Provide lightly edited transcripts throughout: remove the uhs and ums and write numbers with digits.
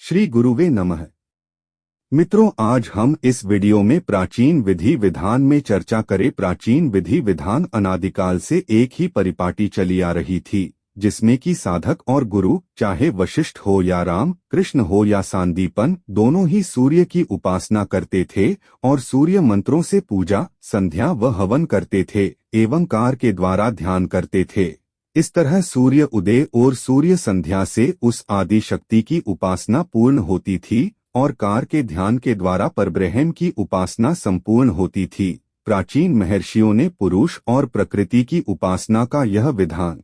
श्री गुरुवे नमः। मित्रों, आज हम इस वीडियो में प्राचीन विधि विधान में चर्चा करें। प्राचीन विधि विधान अनादिकाल से एक ही परिपाटी चली आ रही थी, जिसमें कि साधक और गुरु, चाहे वशिष्ठ हो या राम कृष्ण हो या सांदीपन, दोनों ही सूर्य की उपासना करते थे और सूर्य मंत्रों से पूजा, संध्या व हवन करते थे एवं कार के द्वारा ध्यान करते थे। इस तरह सूर्य उदय और सूर्य संध्या से उस आदि शक्ति की उपासना पूर्ण होती थी और कार के ध्यान के द्वारा परब्रह्म की उपासना संपूर्ण होती थी। प्राचीन महर्षियों ने पुरुष और प्रकृति की उपासना का यह विधान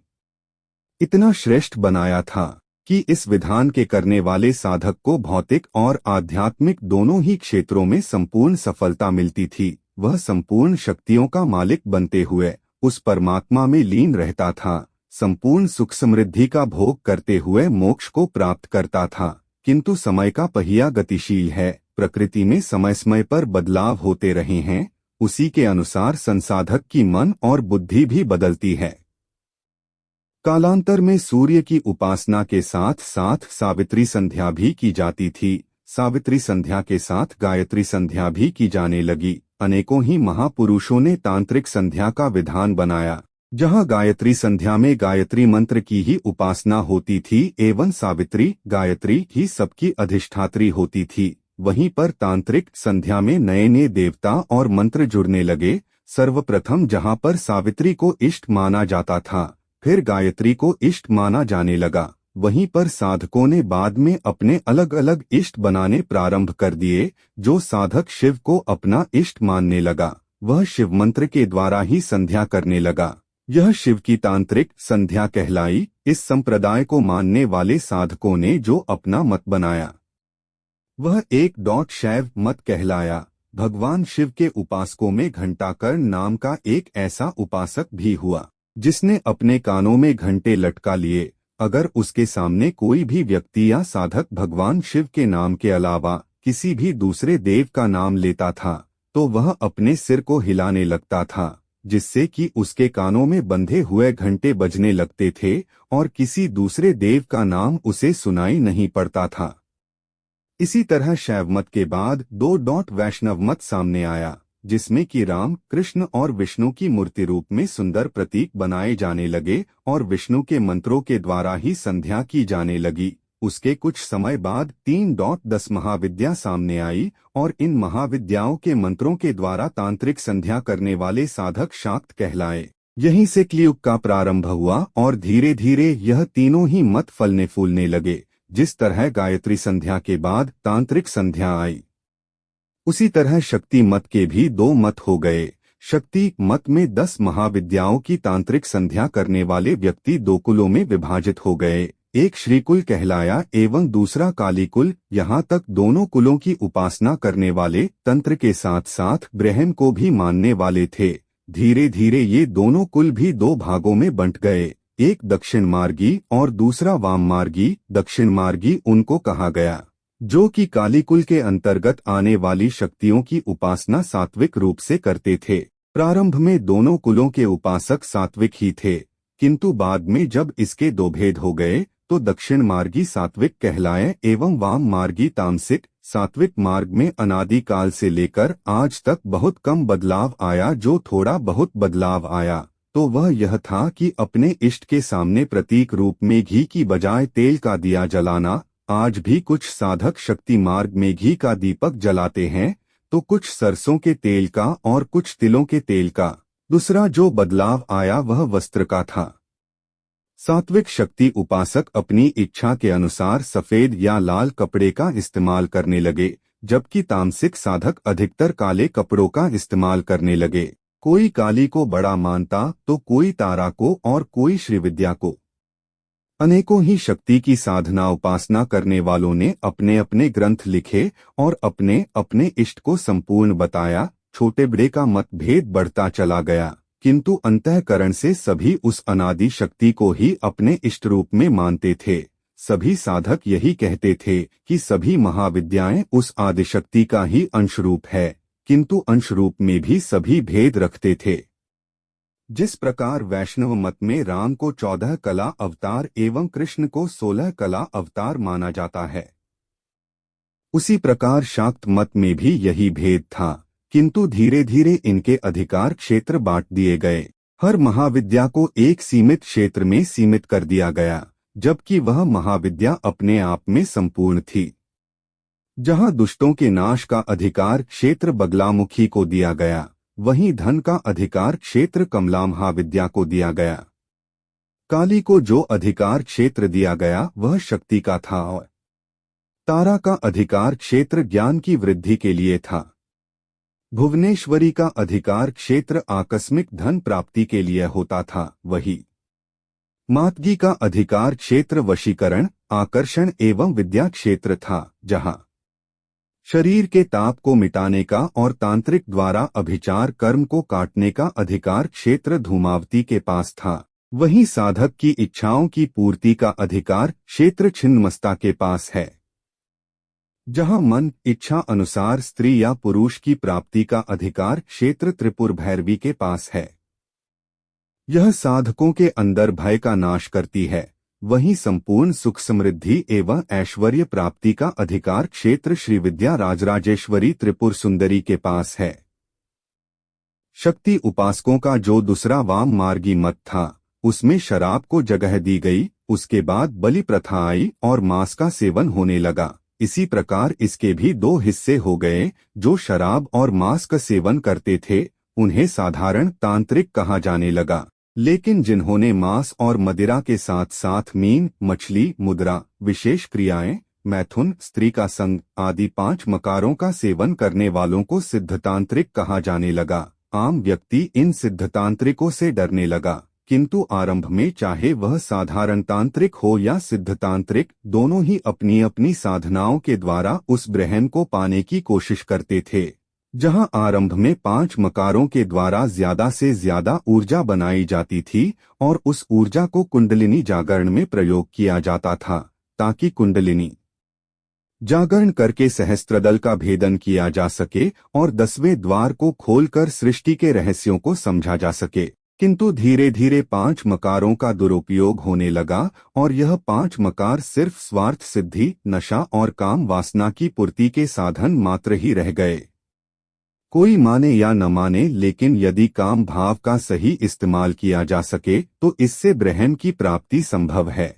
इतना श्रेष्ठ बनाया था कि इस विधान के करने वाले साधक को भौतिक और आध्यात्मिक दोनों ही क्षेत्रों में संपूर्ण सफलता मिलती थी। वह संपूर्ण शक्तियों का मालिक बनते हुए उस परमात्मा में लीन रहता था, संपूर्ण सुख समृद्धि का भोग करते हुए मोक्ष को प्राप्त करता था। किंतु समय का पहिया गतिशील है, प्रकृति में समय समय पर बदलाव होते रहे हैं, उसी के अनुसार संसाधक की मन और बुद्धि भी बदलती है। कालांतर में सूर्य की उपासना के साथ साथ सावित्री संध्या भी की जाती थी। सावित्री संध्या के साथ गायत्री संध्या भी की जाने लगी। अनेकों ही महापुरुषों ने तांत्रिक संध्या का विधान बनाया, जहां गायत्री संध्या में गायत्री मंत्र की ही उपासना होती थी एवं सावित्री गायत्री ही सबकी अधिष्ठात्री होती थी। वहीं पर तांत्रिक संध्या में नए नए देवता और मंत्र जुड़ने लगे। सर्वप्रथम जहां पर सावित्री को इष्ट माना जाता था, फिर गायत्री को इष्ट माना जाने लगा। वहीं पर साधकों ने बाद में अपने अलग अलग इष्ट बनाने प्रारंभ कर दिए। जो साधक शिव को अपना इष्ट मानने लगा, वह शिव मंत्र के द्वारा ही संध्या करने लगा। यह शिव की तांत्रिक संध्या कहलाई। इस संप्रदाय को मानने वाले साधकों ने जो अपना मत बनाया, वह एक शैव मत कहलाया। भगवान शिव के उपासकों में घंटाकर्ण नाम का एक ऐसा उपासक भी हुआ, जिसने अपने कानों में घंटे लटका लिए। अगर उसके सामने कोई भी व्यक्ति या साधक भगवान शिव के नाम के अलावा किसी भी दूसरे देव का नाम लेता था, तो वह अपने सिर को हिलाने लगता था, जिससे कि उसके कानों में बंधे हुए घंटे बजने लगते थे और किसी दूसरे देव का नाम उसे सुनाई नहीं पड़ता था। इसी तरह शैव मत के बाद वैष्णव मत सामने आया, जिसमें कि राम कृष्ण और विष्णु की मूर्ति रूप में सुंदर प्रतीक बनाए जाने लगे और विष्णु के मंत्रों के द्वारा ही संध्या की जाने लगी। उसके कुछ समय बाद 3.10 महाविद्या सामने आई और इन महाविद्याओं के मंत्रों के द्वारा तांत्रिक संध्या करने वाले साधक शाक्त कहलाए। यहीं से कलियुग का प्रारंभ हुआ और धीरे धीरे यह तीनों ही मत फलने फूलने लगे। जिस तरह गायत्री संध्या के बाद तांत्रिक संध्या आई, उसी तरह शक्ति मत के भी 2 मत हो गए। शक्ति मत में 10 महाविद्याओं की तांत्रिक संध्या करने वाले व्यक्ति 2 कुलों में विभाजित हो गए। एक श्रीकुल कहलाया एवं दूसरा कालीकुल। यहाँ तक दोनों कुलों की उपासना करने वाले तंत्र के साथ साथ ब्रह्म को भी मानने वाले थे। धीरे धीरे ये दोनों कुल भी 2 भागों में बंट गए, एक दक्षिण मार्गी और दूसरा वाम मार्गी। दक्षिण मार्गी उनको कहा गया जो कि कालीकुल के अंतर्गत आने वाली शक्तियों की उपासना सात्विक रूप से करते थे। प्रारंभ में दोनों कुलों के उपासक सात्विक ही थे, किंतु बाद में जब इसके 2 भेद हो गए तो दक्षिण मार्गी सात्विक कहलाए एवं वाम मार्गी तामसिक। सात्विक मार्ग में अनादिकाल से लेकर आज तक बहुत कम बदलाव आया। जो थोड़ा बहुत बदलाव आया तो वह यह था कि अपने इष्ट के सामने प्रतीक रूप में घी की बजाय तेल का दिया जलाना। आज भी कुछ साधक शक्ति मार्ग में घी का दीपक जलाते हैं, तो कुछ सरसों के तेल का और कुछ तिलों के तेल का। दूसरा जो बदलाव आया वह वस्त्र का था। सात्विक शक्ति उपासक अपनी इच्छा के अनुसार सफेद या लाल कपड़े का इस्तेमाल करने लगे, जबकि तामसिक साधक अधिकतर काले कपड़ों का इस्तेमाल करने लगे। कोई काली को बड़ा मानता तो कोई तारा को और कोई श्रीविद्या को। अनेकों ही शक्ति की साधना उपासना करने वालों ने अपने अपने ग्रंथ लिखे और अपने अपने इष्ट को संपूर्ण बताया। छोटे बड़े का मतभेद बढ़ता चला गया, किंतु अंतःकरण से सभी उस अनादि शक्ति को ही अपने इष्ट रूप में मानते थे। सभी साधक यही कहते थे कि सभी महाविद्याएं उस आदिशक्ति का ही अंशरूप है, किंतु अंशरूप में भी सभी भेद रखते थे। जिस प्रकार वैष्णव मत में राम को 14 कला अवतार एवं कृष्ण को 16 कला अवतार माना जाता है, उसी प्रकार शाक्त मत में भी यही भेद था, किंतु धीरे धीरे इनके अधिकार क्षेत्र बांट दिए गए। हर महाविद्या को एक सीमित क्षेत्र में सीमित कर दिया गया, जबकि वह महाविद्या अपने आप में संपूर्ण थी। जहां दुष्टों के नाश का अधिकार क्षेत्र बगलामुखी को दिया गया, वहीं धन का अधिकार क्षेत्र कमला महाविद्या को दिया गया। काली को जो अधिकार क्षेत्र दिया गया वह शक्ति का था और तारा का अधिकार क्षेत्र ज्ञान की वृद्धि के लिए था। भुवनेश्वरी का अधिकार क्षेत्र आकस्मिक धन प्राप्ति के लिए होता था। वही मातगी का अधिकार क्षेत्र वशीकरण, आकर्षण एवं विद्या क्षेत्र था, जहां शरीर के ताप को मिटाने का और तांत्रिक द्वारा अभिचार कर्म को काटने का अधिकार क्षेत्र धूमावती के पास था। वहीं साधक की इच्छाओं की पूर्ति का अधिकार क्षेत्र छिन्नमस्ता के पास है। जहां मन इच्छा अनुसार स्त्री या पुरुष की प्राप्ति का अधिकार क्षेत्र त्रिपुर भैरवी के पास है। यह साधकों के अंदर भय का नाश करती है। वहीं संपूर्ण सुख समृद्धि एवं ऐश्वर्य प्राप्ति का अधिकार क्षेत्र श्री विद्या राजराजेश्वरी त्रिपुर सुंदरी के पास है। शक्ति उपासकों का जो दूसरा वाम मार्गी मत था, उसमें शराब को जगह दी गई। उसके बाद बलि प्रथा आई और मांस का सेवन होने लगा। इसी प्रकार इसके भी दो हिस्से हो गए। जो शराब और मांस का सेवन करते थे उन्हें साधारण तांत्रिक कहा जाने लगा, लेकिन जिन्होंने मांस और मदिरा के साथ साथ मीन, मछली, मुद्रा, विशेष क्रियाएं, मैथुन, स्त्री का संग आदि 5 मकारों का सेवन करने वालों को सिद्धतांत्रिक कहा जाने लगा। आम व्यक्ति इन सिद्धतांत्रिकों से डरने लगा, किंतु आरंभ में चाहे वह साधारण तांत्रिक हो या सिद्धतांत्रिक, दोनों ही अपनी अपनी साधनाओं के द्वारा उस ब्रह्म को पाने की कोशिश करते थे। जहां आरंभ में 5 मकारों के द्वारा ज्यादा से ज्यादा ऊर्जा बनाई जाती थी और उस ऊर्जा को कुंडलिनी जागरण में प्रयोग किया जाता था, ताकि कुंडलिनी जागरण करके सहस्त्रदल का भेदन किया जा सके और 10वें द्वार को खोलकर सृष्टि के रहस्यों को समझा जा सके। किंतु धीरे धीरे 5 मकारों का दुरुपयोग होने लगा और यह 5 मकार सिर्फ स्वार्थ सिद्धि, नशा और काम वासना की पूर्ति के साधन मात्र ही रह गए। कोई माने या न माने, लेकिन यदि काम भाव का सही इस्तेमाल किया जा सके तो इससे ब्रह्म की प्राप्ति संभव है।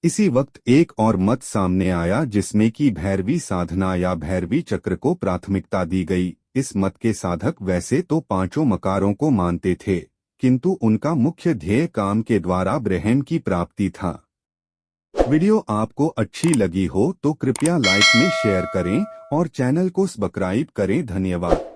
इसी वक्त एक और मत सामने आया जिसमें कि भैरवी साधना या भैरवी चक्र को प्राथमिकता दी गई। इस मत के साधक वैसे तो 5 मकारों को मानते थे, किंतु उनका मुख्य ध्येय काम के द्वारा ब्रह्म की प्राप्ति था। वीडियो आपको अच्छी लगी हो तो कृपया लाइक में शेयर करें और चैनल को सब्सक्राइब करें। धन्यवाद।